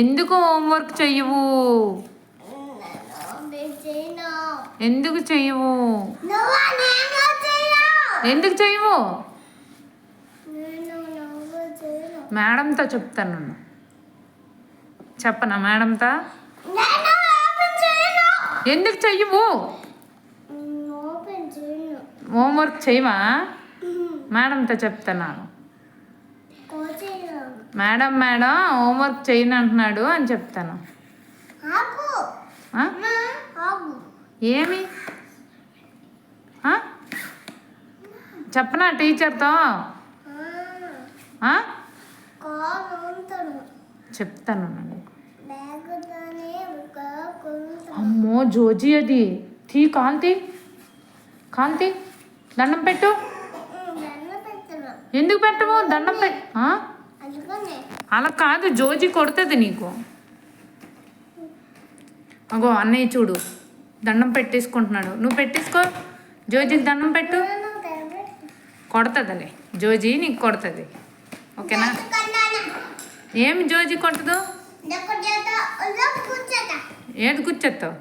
ఎందుకు హోంవర్క్ చెయ్యవు? ఎందుకు చెయ్యవు? ఎందుకు చెయ్యవు? మేడంతో చెప్తాను. చెప్పనా మేడంతో? ఎందుకు చెయ్యవు? హోంవర్క్ చేయవా? మేడంతో చెప్తున్నాను. మేడం హోంవర్క్ చేయను అంటున్నాడు అని చెప్తాను. ఏమి చెప్పనా టీచర్తో? చెప్తాను. అమ్మో జోజీ, అది తీ కాంతి దండం పెట్టు. ఎందుకు పెట్టవు? దండం పెట్టు. అలా కాదు, జోజీ కొడుతుంది నీకు. అగో అన్నయ్య చూడు దండం పెట్టేసుకుంటున్నాడు. నువ్వు పెట్టేసుకో. జోజీకి దండం పెట్టు. కొడుతుందిలే జోజీ, నీకు కొడుతుంది. ఓకేనా? ఏమి జోజీ కొట్టదు? ఏది కూర్చోతావు?